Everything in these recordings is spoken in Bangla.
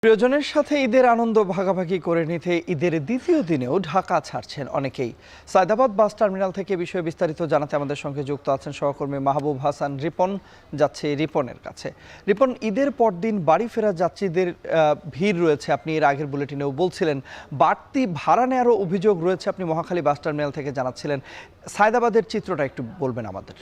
প্রিয়জনের সাথে ঈদের আনন্দ ভাগাভাগি করে নিতে ঈদের দ্বিতীয় দিনেও ঢাকা ছাড়ছেন অনেকেই। সায়দাবাদ বাস টার্মিনাল থেকে বিষয়ে বিস্তারিত জানাতে আমাদের সঙ্গে যুক্ত আছেন সহকর্মী মাহবুব হাসান রিপন। যাচ্ছে রিপনের কাছে। রিপন, ঈদের পরদিন বাড়ি ফেরা যাত্রীদের ভিড় রয়েছে, আপনি এর আগের বুলেটিনেও বলছিলেন। বাড়তি ভাড়া নেওয়ারও অভিযোগ রয়েছে, আপনি মহাখালী বাস টার্মিনাল থেকে জানাচ্ছিলেন। সায়দাবাদের চিত্রটা একটু বলবেন আমাদের।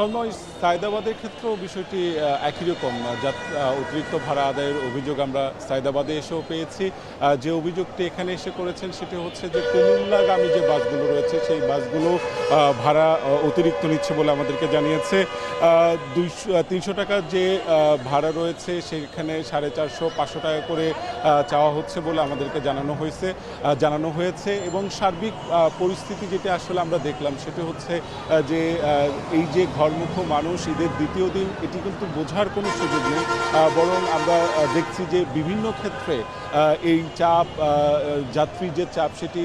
তন্ময়, সায়দাবাদের ক্ষেত্রেও বিষয়টি একই রকম। অতিরিক্ত ভাড়া আদায়ের অভিযোগ আমরা সায়দাবাদে এসেও পেয়েছি। যে অভিযোগটি এখানে এসে করেছেন সেটি হচ্ছে যে কুমিল্লাগামী যে বাসগুলো রয়েছে সেই বাসগুলো ভাড়া অতিরিক্ত নিচ্ছে বলে আমাদেরকে জানিয়েছে। 300 টাকার যে ভাড়া রয়েছে সেখানে 450-500 টাকা করে চাওয়া হচ্ছে বলে আমাদেরকে জানানো হয়েছে। এবং সার্বিক পরিস্থিতি যেটা আসলে আমরা দেখলাম সেটি হচ্ছে যে এই যে ঘরমুখ মানুষ ঈদের দ্বিতীয় দিন, এটি কিন্তু বোঝার কোনো সুযোগ নেই। বরং আমরা দেখছি যে বিভিন্ন ক্ষেত্রে এই চাপ, যাত্রীর যে চাপ, সেটি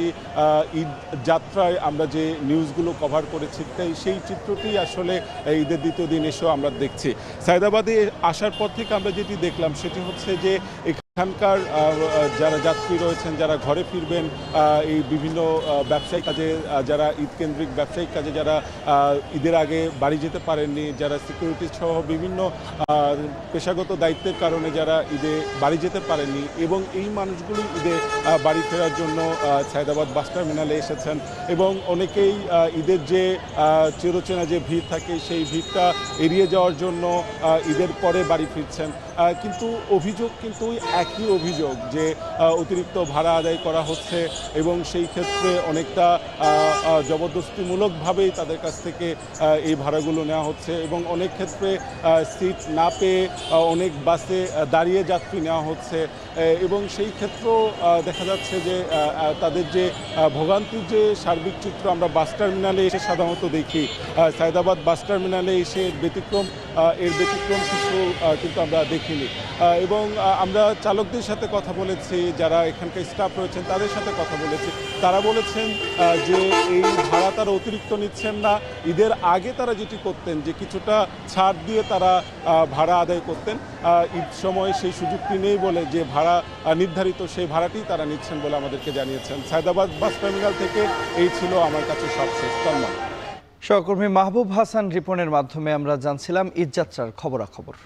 ঈদ যাত্রায় আমরা যে নিউজগুলো কভার করেছি সেই চিত্রটি আসলে ঈদের দ্বিতীয় দিন এসেও আমরা দেখছি। সায়দাবাদে আসার পর থেকে আমরা যেটি দেখলাম সেটি হচ্ছে যে এখানকার যারা যাত্রী রয়েছেন, যারা ঘরে ফিরবেন, এই বিভিন্ন ব্যবসায়িক কাজে, যারা ঈদ কেন্দ্রিক ব্যবসায়িক কাজে যারা ঈদের আগে বাড়ি যেতে পারেননি, যারা সিকিউরিটি সহ বিভিন্ন পেশাগত দায়িত্বের কারণে যারা ঈদে বাড়ি যেতে পারেননি, এবং এই মানুষগুলি ঈদে বাড়ি ফেরার জন্য সায়দাবাদ বাস টার্মিনালে এসেছেন। এবং অনেকেই ঈদের যে চিরচেনা যে ভিড় থাকে সেই ভিড়টা এড়িয়ে যাওয়ার জন্য ঈদের পরে বাড়ি ফিরছেন। কিন্তু অভিযোগ কিন্তু একই অভিযোগ যে অতিরিক্ত ভাড়া আদায় করা হচ্ছে, এবং সেই ক্ষেত্রে অনেকটা জবরদস্তিমূলকভাবেই তাদের কাছ থেকে এই ভাড়াগুলো নেওয়া হচ্ছে। এবং অনেক ক্ষেত্রে সিট না পেয়ে অনেক বাসে দাঁড়িয়ে যাত্রী নেওয়া হচ্ছে। এবং সেই ক্ষেত্রেও দেখা যাচ্ছে যে তাদের যে ভোগান্তির যে সার্বিক চিত্র আমরা বাস টার্মিনালে এসে সাধারণত দেখি, সায়দাবাদ বাস টার্মিনালে এসে এর ব্যতিক্রম কিছু কিন্তু আমরা দেখিনি। এবং আমরা চালকদের সাথে কথা বলেছি, যারা এখানকার স্টাফ রয়েছেন তাদের সাথে কথা বলেছি। তারা বলেছেন যে এই ভাড়া তারা অতিরিক্ত নিচ্ছেন না। ঈদের আগে তারা যেটি করতেন যে কিছুটা ছাড় দিয়ে তারা ভাড়া আদায় করতেন, ঈদ সময় সেই সুযোগটি নেই বলে যে ভাড়া নির্ধারিত সেই ভাড়াটি তারা নিচ্ছেন বলে আমাদেরকে জানিয়েছেন। সায়দাবাদ বাস টার্মিনাল থেকে এই ছিল আমার কাছে সবশেষ। সহকর্মী মাহবুব হাসান রিপনের মাধ্যমে আমরা জানছিলাম ঈদ যাত্রার খবরাখবর।